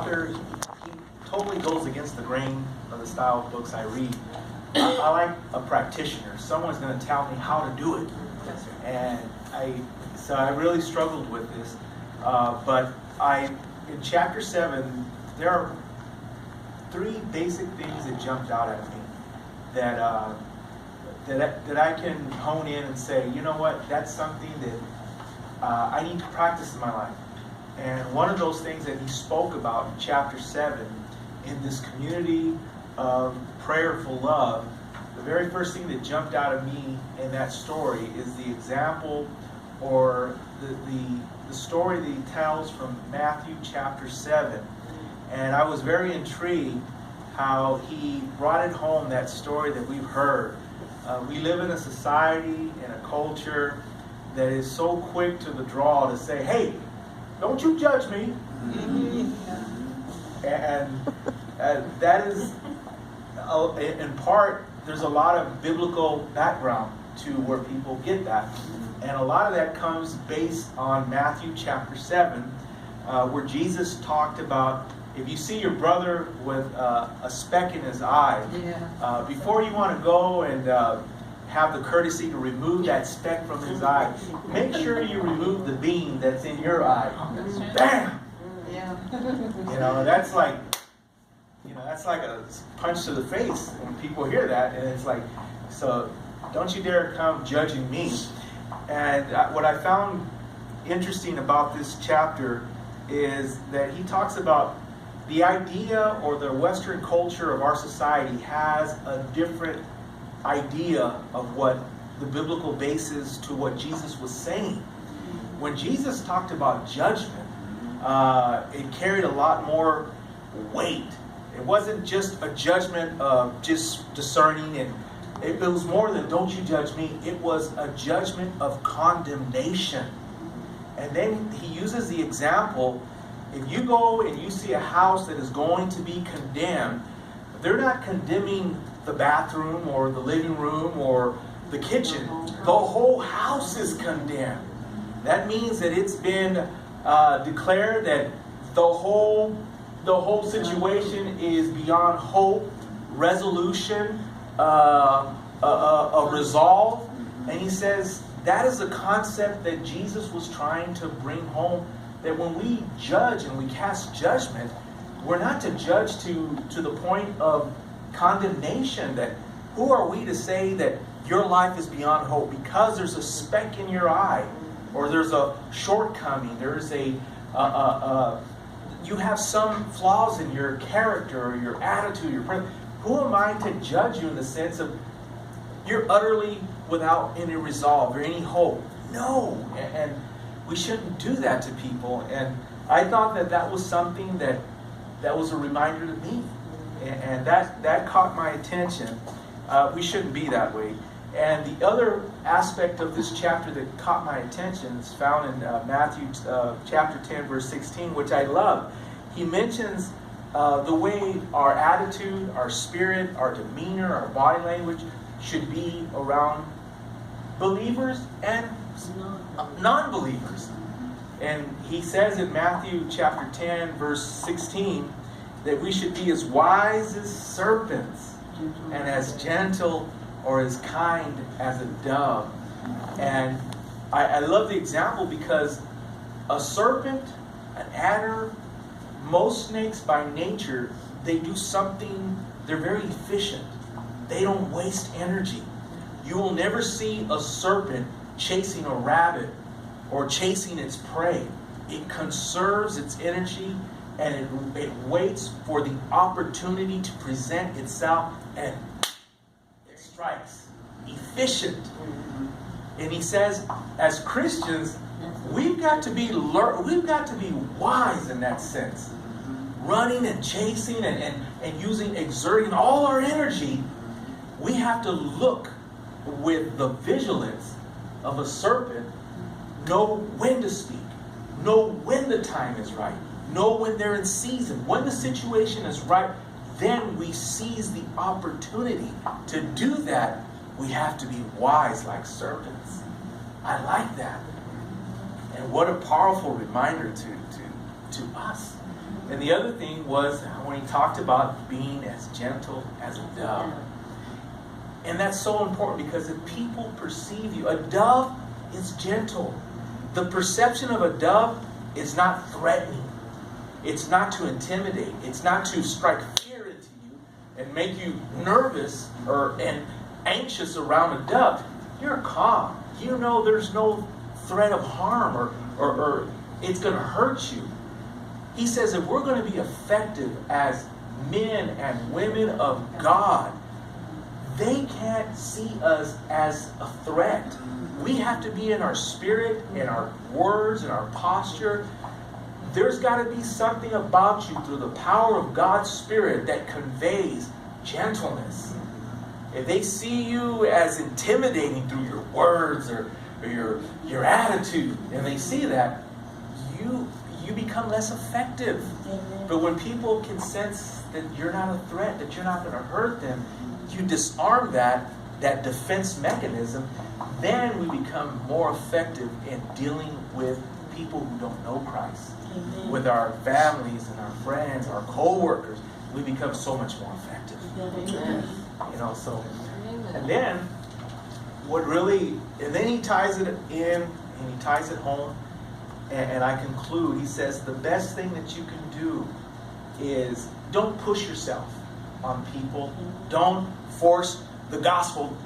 author, he totally goes against the grain of the style of books I read. I like a practitioner. Someone's going to tell me how to do it. And I really struggled with this. But in chapter 7, there are 3 basic things that jumped out at me that I can hone in and say, you know what, that's something that I need to practice in my life. And one of those things that he spoke about in chapter 7, in this community of prayerful love, the very first thing that jumped out at me in that story is the example or the story that he tells from Matthew chapter 7. And I was very intrigued how he brought it home, that story that we've heard. We live in a society and a culture that is so quick to the draw to say, hey, don't you judge me. And that is, in part, there's a lot of biblical background to where people get that. And a lot of that comes based on Matthew chapter 7, where Jesus talked about, if you see your brother with a speck in his eye, before you want to go and have the courtesy to remove that speck from his eye, make sure you remove the beam that's in your eye. Bam! You know, that's like a punch to the face when people hear that, and it's like, so don't you dare come judging me. And what I found interesting about this chapter is that he talks about the idea, or the Western culture of our society has a different idea of what the biblical basis to what Jesus was saying. When Jesus talked about judgment, it carried a lot more weight. It wasn't just a judgment of just discerning, and it was more than don't you judge me. It was a judgment of condemnation. And then he uses the example, if you go and you see a house that is going to be condemned, they're not condemning the bathroom or the living room or the kitchen. The whole house is condemned. That means that it's been declared that the whole situation is beyond hope, resolution, a resolve. And he says that is a concept that Jesus was trying to bring home, that when we judge and we cast judgment, we're not to judge to the point of condemnation, that who are we to say that your life is beyond hope because there's a speck in your eye, or there's a shortcoming, there's you have some flaws in your character or your attitude, who am I to judge you in the sense of you're utterly without any resolve or any hope? No, and we shouldn't do that to people. And I thought that was something that was a reminder to me, and that caught my attention. We shouldn't be that way. And the other aspect of this chapter that caught my attention is found in Matthew chapter 10, verse 16, which I love. He mentions the way our attitude, our spirit, our demeanor, our body language should be around believers and non-believers. And he says in Matthew chapter 10, verse 16, that we should be as wise as serpents and as gentle or as kind as a dove. And I love the example because a serpent, an adder, most snakes by nature, they do something, they're very efficient. They don't waste energy. You will never see a serpent chasing a rabbit or chasing its prey. It conserves its energy, and it waits for the opportunity to present itself, and it strikes. Efficient. And he says, as Christians, we've got to be wise in that sense. Running and chasing and exerting all our energy, we have to look with the vigilance of a serpent, know when to speak, know when the time is right, know when they're in season. When the situation is right, then we seize the opportunity. To do that, we have to be wise like serpents. I like that. And what a powerful reminder to us. And the other thing was when he talked about being as gentle as a dove. And that's so important because if people perceive you, a dove is gentle. The perception of a dove is not threatening. It's not to intimidate. It's not to strike fear into you and make you nervous and anxious around a dove. You're calm. You know there's no threat of harm or it's going to hurt you. He says if we're going to be effective as men and women of God, they can't see us as a threat. We have to be in our spirit, in our words, in our posture. There's got to be something about you through the power of God's Spirit that conveys gentleness. If they see you as intimidating through your words or your attitude, and they see that, you become less effective. But when people can sense that you're not a threat, that you're not going to hurt them, you disarm that defense mechanism, then we become more effective in dealing with people who don't know Christ. Amen. With our families and our friends, our co-workers, we become so much more effective. Amen. And then he ties it in and he ties it home, and I conclude, he says the best thing that you can do is don't push yourself on people. Don't force the gospel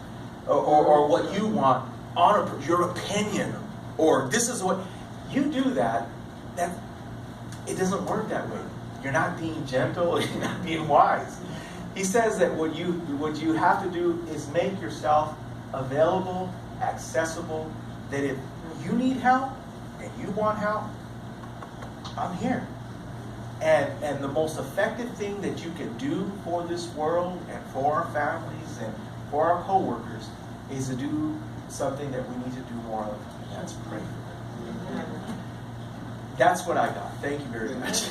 or what you want on your opinion, or this is what you do. That it doesn't work that way. You're not being gentle. You're not being wise. He says that what you have to do is make yourself available, accessible. That if you need help and you want help, I'm here. And the most effective thing that you can do for this world and for our families and for our co-workers is to do something that we need to do more of, and that's pray for them. That's what I got. Thank you very much.